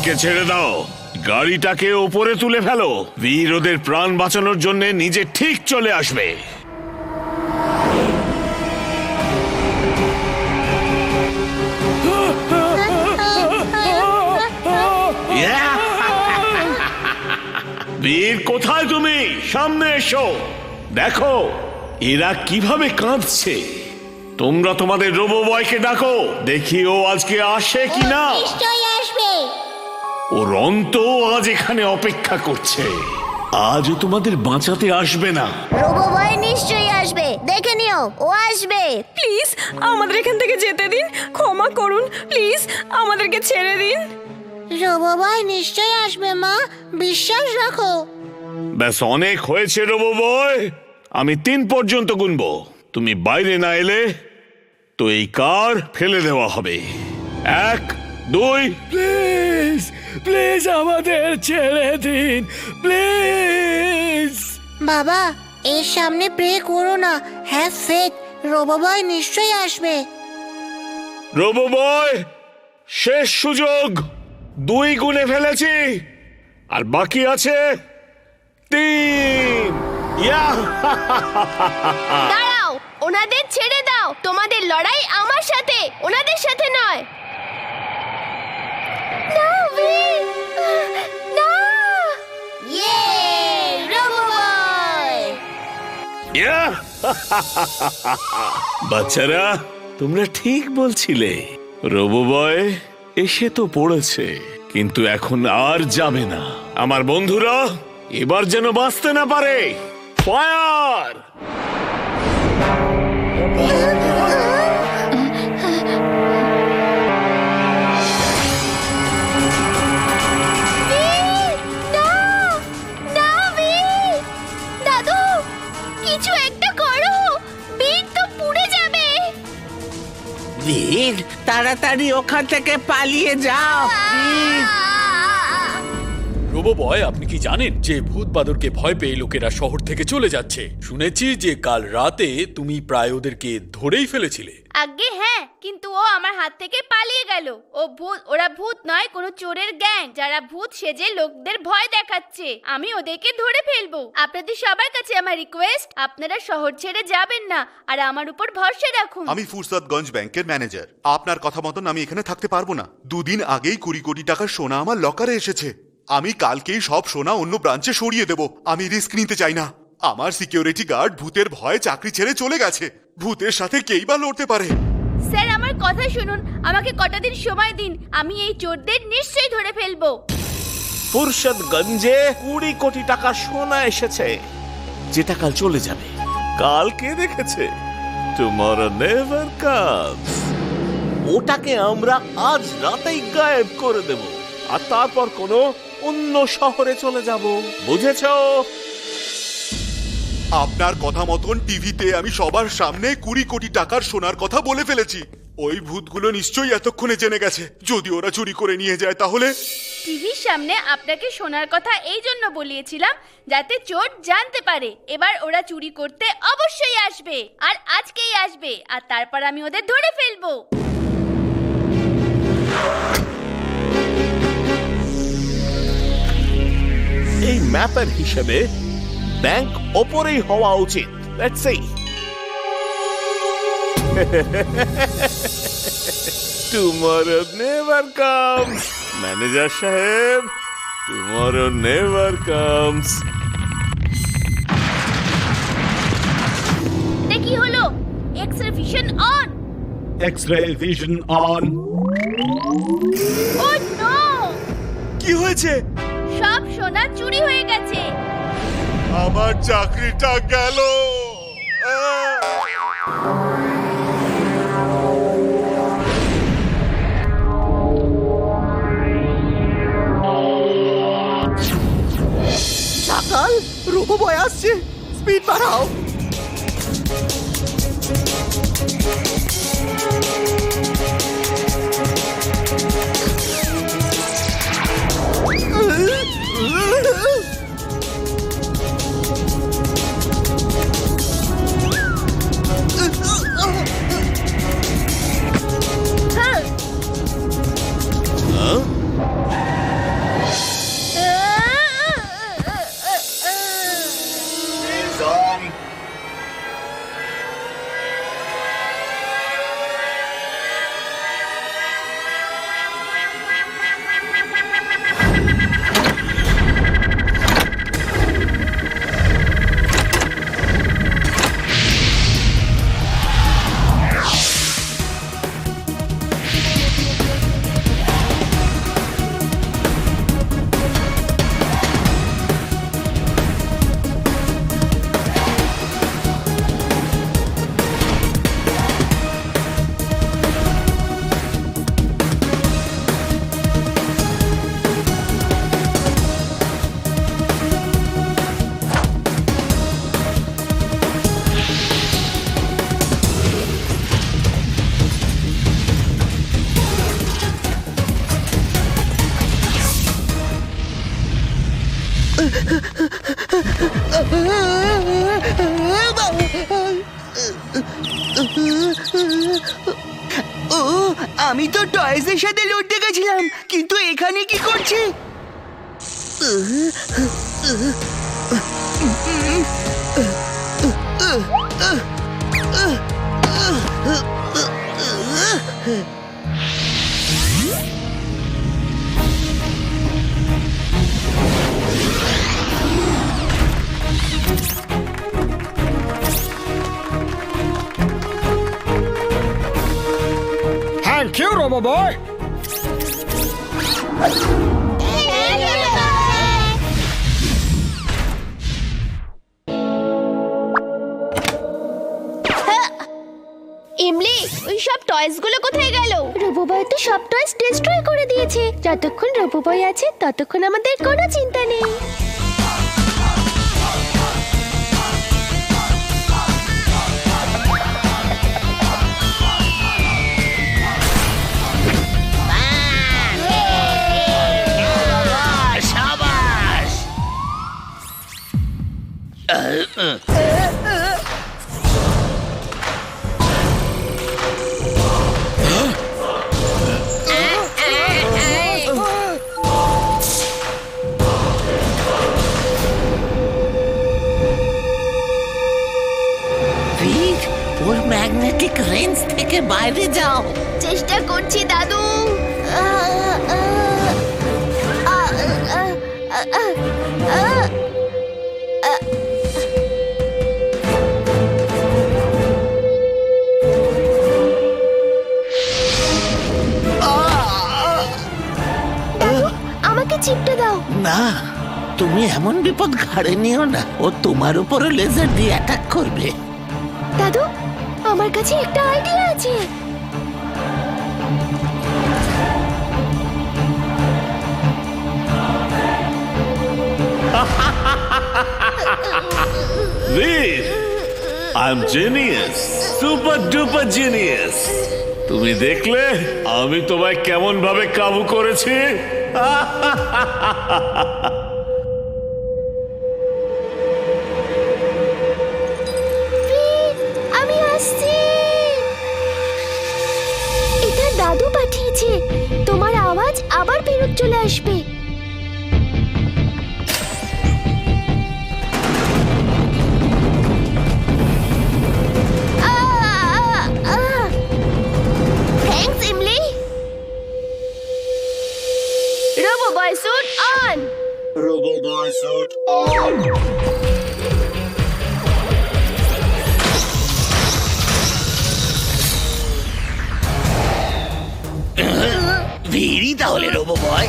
ওদেরকে ছেড়ে দাও, গাড়িটাকে ওপরে তুলে ফেলো। বীর ওদের প্রাণ বাঁচানোর জন্য নিজে ঠিক চলে আসবে। বীর কোথায় তুমি? সামনে এসো, দেখো এরা কিভাবে কাঁদছে। তোমরা তোমাদের রোবো বয়কে ডাকো, দেখি ও আজকে আসে কিনা। নিশ্চয়ই আসবে। ওর অন্ত আজ এখানে অপেক্ষা করছে। আজও তোমাদের বাঁচাতে আসবে না। রোবো বয় নিশ্চয়ই আসবে, দেখে নিও, ও আসবে। প্লিজ আমাদের এখান থেকে যেতে দিন, ক্ষমা করুন, প্লিজ আমাদেরকে ছেড়ে দিন। রোবো বয় নিশ্চয়ই আসবে মা, বিশ্বাস রাখো। ব্যাস অনেক হয়েছে রোবো বয়, আমি 3 পর্যন্ত গুনবো। তুমি বাইরে না এলে তো এই কার ফেলে দেওয়া হবে। 1, 2। প্লিজ প্লিজ আমাদের ছেড়ে দিন, প্লিজ। বাবা, এর সামনে প্রে করো না, হ্যাভ ফেথ, রোবো বয় নিশ্চয়ই আসবে। রোবো বয়, শেষ সুযোগ। 2 গুনে ফেলেছি, আর বাকি আছে 3। দাঁড়াও, ওনাদের ছেড়ে দাও। তোমাদের লড়াই আমার সাথে, ওনাদের সাথে নয়। না বীর, না। ইয়ে, রোবো বয়। বাচ্চারা, তোমরা ঠিক বলছিলে। রোবো বয় এসে তো পড়েছে, কিন্তু এখন আর যাবে না। আমার বন্ধুরা এবার যেন বাঁচতে না পারে। ফায়ার! দাদু, কিছু একটা করো, বীর তো পুড়ে যাবে। বীর, তাড়াতাড়ি ওখান থেকে পালিয়ে যাও। বীর, রোবো বয়, আপনি কি জানেন যে ভূত বাদরকে ভয় পেয়ে লোকেরা শহর থেকে চলে যাচ্ছে? শুনেছি যে কাল রাতে তুমি প্রায় ওদেরকে ধরেই ফেলেছিলে। আগে হ্যাঁ, কিন্তু ও আমার হাত থেকে পালিয়ে গেল। ওরা ভূত নয়, কোনো চোরের গ্যাং, যারা ভূত সেজে লোকদের ভয় দেখাচ্ছে। আমি ওদেরকে ধরে ফেলবো। আপনাদের সবার কাছে আমার রিকোয়েস্ট, আপনারা শহর ছেড়ে যাবেন না, আর আমার উপর ভরসা রাখুন। আমি ফুরসাদগঞ্জ ব্যাংকের ম্যানেজার। আপনার কথা মতন আমি এখানে থাকতে পারবো না। 2 দিন আগেই 20 কোটি টাকার সোনা আমার লকারে এসেছে। আমি কালকেই সব সোনা অন্য ব্রাঞ্চে সরিয়ে দেব। আমি রিস্ক নিতে চাই না। আমার সিকিউরিটি গার্ড ভূতের ভয়ে চাকরি ছেড়ে চলে গেছে। ভূতের সাথে কেই বা লড়তে পারে। স্যার, আমার কথা শুনুন, আমাকে কটা দিন সময় দিন, আমি এই চোরদের নিশ্চয়ই ধরে ফেলবো। ফুরসদগঞ্জে 20 কোটি টাকা সোনা এসেছে, যেটা কাল চলে যাবে। কাল কে দেখেছে? Tomorrow never comes. ওটাকে আমরা আজ রাতেই গায়েব করে দেব, আর তারপর কোনো অন্য শহরে চলে যাব। বুঝেছো? আপনার কথা মতন টিভিতে আমি সবার সামনে 20 কোটি টাকার সোনার কথা বলে ফেলেছি। ওই ভূতগুলো নিশ্চয়ই এতক্ষণে জেনে গেছে। যদি ওরা চুরি করে নিয়ে যায় তাহলে? টিভির সামনে আপনাকে শোনার কথা এই জন্য বলিয়েছিলাম, যাতে চোর জানতে পারে। এবার ওরা চুরি করতে অবশ্যই আসবে, আর আজকেই আসবে, আর তারপর আমি ওদের ধরে ফেলবো। এই ম্যাপের হিসেবে ব্যাংক ওপরেই হওয়া উচিত। Let's see. Tomorrow never comes. Manager সাহেব, টুমরো নেভার কামস। কি হলো? X-ray vision on. X-ray vision on. Oh no! কি হয়েছে? সব সোনা চুরি হয়ে গেছে। আমার চাকরিটা গেল। সকাল, রোবো বয় আসছে, স্পিড বাড়াও। ও আমি তো টয়েসের সাথে লড়তে গেছিলাম, কিন্তু এখানে কি করছে? থ্যাংক ইউ রোবো বয়। ইমলি, ওই সব টয়েস গুলো কোথায় গেল? রোবোবয় তো সব টয়েস ডিস্ট্রয় করে দিয়েছে। যতক্ষণ রোবোবয় আছে ততক্ষণ আমাদের কোনো চিন্তা নেই। বীর, ওর ম্যাগনেটিক রেঞ্জ থেকে বাইরে যাও। চেষ্টা করছি দাদু। আমাকে চিপটা দাও। না, তুমি এমন বিপদ ঘাড়ে নিও না, ও তোমার উপরে লেজার দিয়ে অ্যাটাক করবে। দাদু, আমার কাছে একটা আইডিয়া আছে। বীর, I am genius, super duper genius. তুমি দেখলে আমি তোমায় কেমন ভাবে কাবু করেছি? আমি আসছি। এটা দাদু পাঠিয়েছে। তোমার আওয়াজ আবার ফেরত চলে আসবে। Thanks Imli. Robo boy suit on. ভিড়ই তাহলে রোবো বয়।